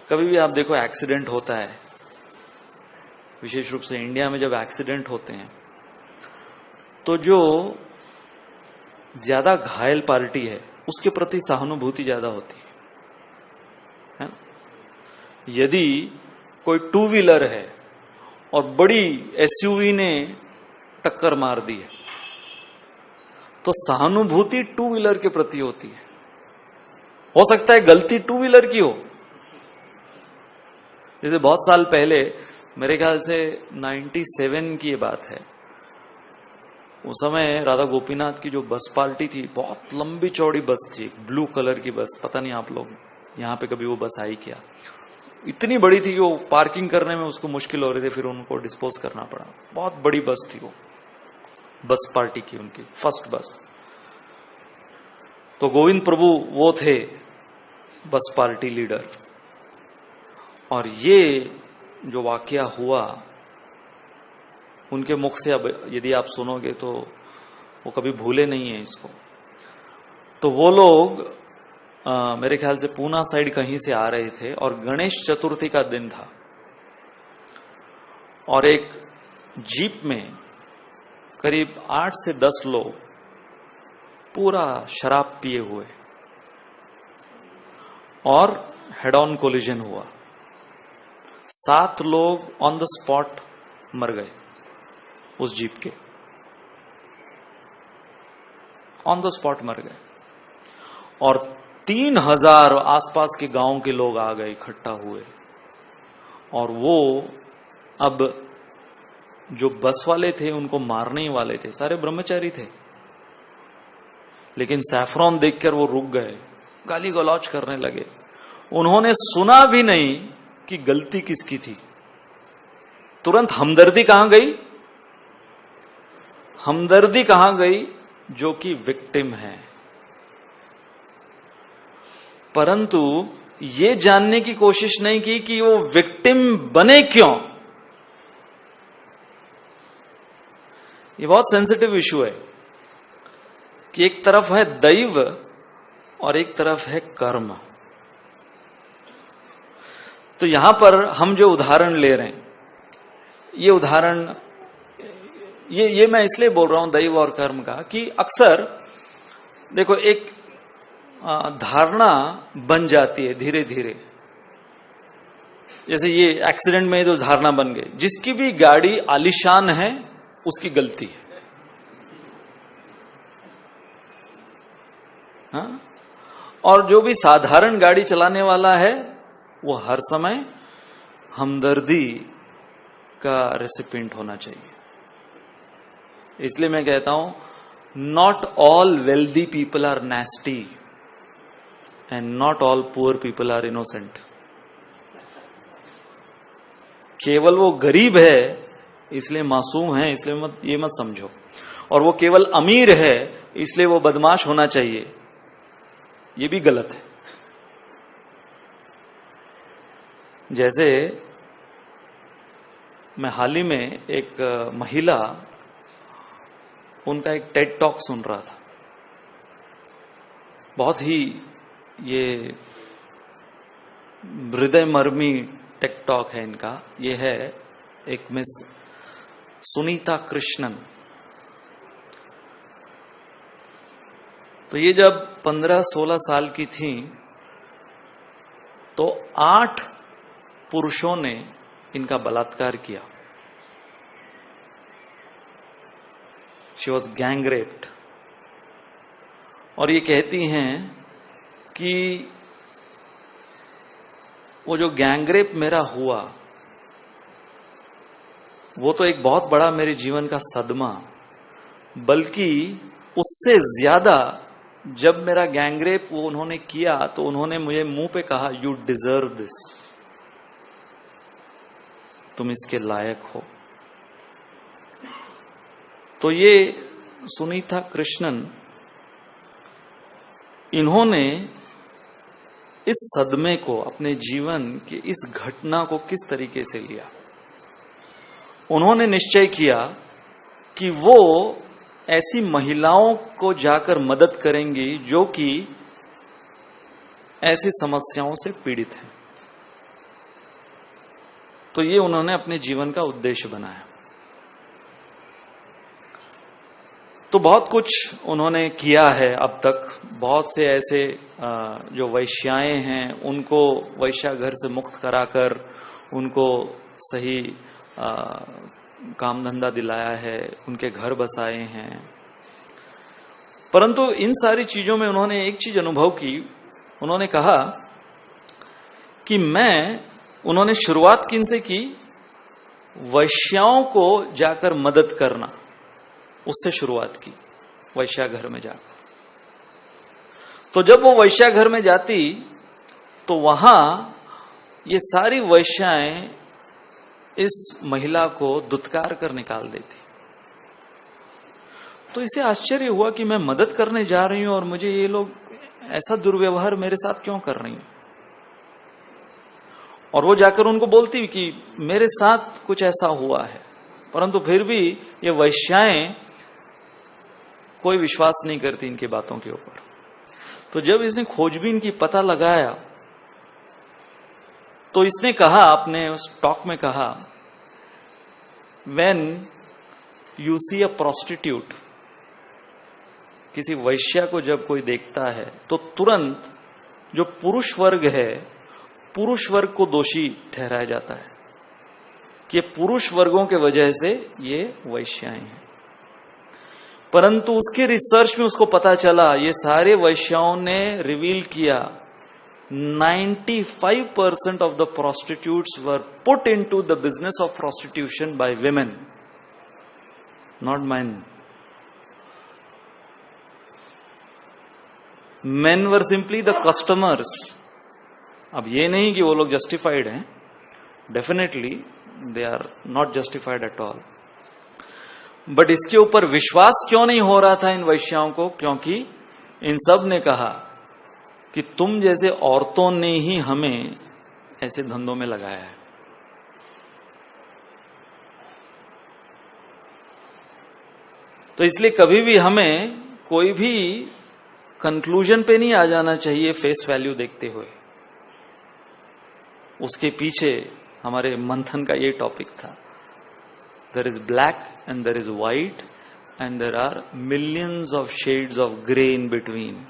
कभी भी आप देखो एक्सीडेंट होता है, विशेष रूप से इंडिया में जब एक्सीडेंट होते हैं तो जो ज्यादा घायल पार्टी है उसके प्रति सहानुभूति ज्यादा होती है ना? यदि कोई टू व्हीलर है और बड़ी एसयूवी ने टक्कर मार दी है तो सहानुभूति टू व्हीलर के प्रति होती है। हो सकता है गलती टू व्हीलर की हो। जैसे बहुत साल पहले, मेरे ख्याल से 97 की ये बात है, उस समय राधा गोपीनाथ की जो बस पार्टी थी, बहुत लंबी चौड़ी बस थी, ब्लू कलर की बस। पता नहीं आप लोग यहां पे कभी वो बस आई क्या। इतनी बड़ी थी कि वो पार्किंग करने में उसको मुश्किल हो रही थी, फिर उनको डिस्पोज करना पड़ा। बहुत बड़ी बस थी वो, बस पार्टी की उनकी फर्स्ट बस। तो गोविंद प्रभु वो थे बस पार्टी लीडर। और ये जो वाकया हुआ उनके मुख से, अब यदि आप सुनोगे तो वो कभी भूले नहीं है इसको। तो वो लोग मेरे ख्याल से पूना साइड कहीं से आ रहे थे और गणेश चतुर्थी का दिन था, और एक जीप में करीब 8 से 10 लोग पूरा शराब पिए हुए, और हेड ऑन कोलिजन हुआ। 7 लोग ऑन द स्पॉट मर गए उस जीप के, ऑन द स्पॉट मर गए। और 3000 आसपास के गांव के लोग आ गए, इकट्ठा हुए। और वो अब जो बस वाले थे उनको मारने ही वाले थे, सारे ब्रह्मचारी थे, लेकिन सैफरॉन देखकर वो रुक गए, गाली गलौज करने लगे। उन्होंने सुना भी नहीं कि गलती किसकी थी। तुरंत हमदर्दी कहां गई? हमदर्दी कहां गई? जो कि विक्टिम है। परंतु ये जानने की कोशिश नहीं की कि वो विक्टिम बने क्यों। ये बहुत सेंसिटिव इशू है कि एक तरफ है दैव और एक तरफ है कर्म। तो यहां पर हम जो उदाहरण ले रहे हैं, ये उदाहरण ये मैं इसलिए बोल रहा हूं दैव और कर्म का, कि अक्सर देखो एक धारणा बन जाती है धीरे धीरे। जैसे ये एक्सीडेंट में जो धारणा बन गई, जिसकी भी गाड़ी आलीशान है उसकी गलती है। हाँ? और जो भी साधारण गाड़ी चलाने वाला है वो हर समय हमदर्दी का रेसिपिएंट होना चाहिए। इसलिए मैं कहता हूं, not all wealthy people are nasty and not all poor people are innocent. केवल वो गरीब है इसलिए मासूम है, इसलिए ये मत समझो। और वो केवल अमीर है इसलिए वो बदमाश होना चाहिए, ये भी गलत है। जैसे मैं हाल ही में एक महिला, उनका एक टेड टॉक सुन रहा था। बहुत ही ये हृदय मर्मी टेड टॉक है इनका। ये है एक मिस सुनीता कृष्णन। तो ये जब 15-16 साल की थी तो 8 पुरुषों ने इनका बलात्कार किया। She was gang raped. और ये कहती हैं कि वो जो गैंग रेप मेरा हुआ वो तो एक बहुत बड़ा मेरे जीवन का सदमा, बल्कि उससे ज्यादा जब मेरा गैंग रेप वो उन्होंने किया तो उन्होंने मुझे मुंह पे कहा, यू डिजर्व दिस, तुम इसके लायक हो। तो ये सुनीता कृष्णन, इन्होंने इस सदमे को, अपने जीवन की इस घटना को किस तरीके से लिया। उन्होंने निश्चय किया कि वो ऐसी महिलाओं को जाकर मदद करेंगी जो कि ऐसी समस्याओं से पीड़ित हैं। तो ये उन्होंने अपने जीवन का उद्देश्य बनाया। तो बहुत कुछ उन्होंने किया है अब तक। बहुत से ऐसे जो वैश्याएं हैं उनको वैश्याघर से मुक्त कराकर उनको सही काम धंधा दिलाया है, उनके घर बसाए हैं। परंतु इन सारी चीजों में उन्होंने एक चीज अनुभव की। उन्होंने कहा कि उन्होंने शुरुआत किनसे की? वैश्याओं को जाकर मदद करना, उससे शुरुआत की, वैश्याघर में जाकर। तो जब वो वैश्याघर में जाती तो वहां ये सारी वैश्याएं इस महिला को दुत्कार कर निकाल देती। तो इसे आश्चर्य हुआ कि मैं मदद करने जा रही हूं और मुझे ये लोग ऐसा दुर्व्यवहार मेरे साथ क्यों कर रही हैं। और वो जाकर उनको बोलती कि मेरे साथ कुछ ऐसा हुआ है। परंतु फिर भी ये वैश्याएं कोई विश्वास नहीं करती इनकी बातों के ऊपर। तो जब इसने खोजबीन की, पता लगाया, तो इसने कहा, अपने उस टॉक में कहा, when you see a prostitute, किसी वैश्या को जब कोई देखता है तो तुरंत जो पुरुष वर्ग है, पुरुष वर्ग को दोषी ठहराया जाता है कि पुरुष वर्गों के वजह से ये वैश्याएं हैं। परंतु उसके रिसर्च में उसको पता चला, ये सारे वैश्याओं ने रिवील किया 95% of the prostitutes were put into the business of prostitution by women, not men. Men were simply the customers. अब ये नहीं कि वो लोग जस्टिफाइड हैं, definitely they are not justified at all. But इसके ऊपर विश्वास क्यों नहीं हो रहा था इन वैश्याओं को? क्योंकि इन सब ने कहा कि तुम जैसे औरतों ने ही हमें ऐसे धंधों में लगाया है। तो इसलिए कभी भी हमें कोई भी कंक्लूजन पे नहीं आ जाना चाहिए फेस वैल्यू देखते हुए। उसके पीछे हमारे मंथन का ये टॉपिक था, there is black and there is white and there are millions of shades of grey in between.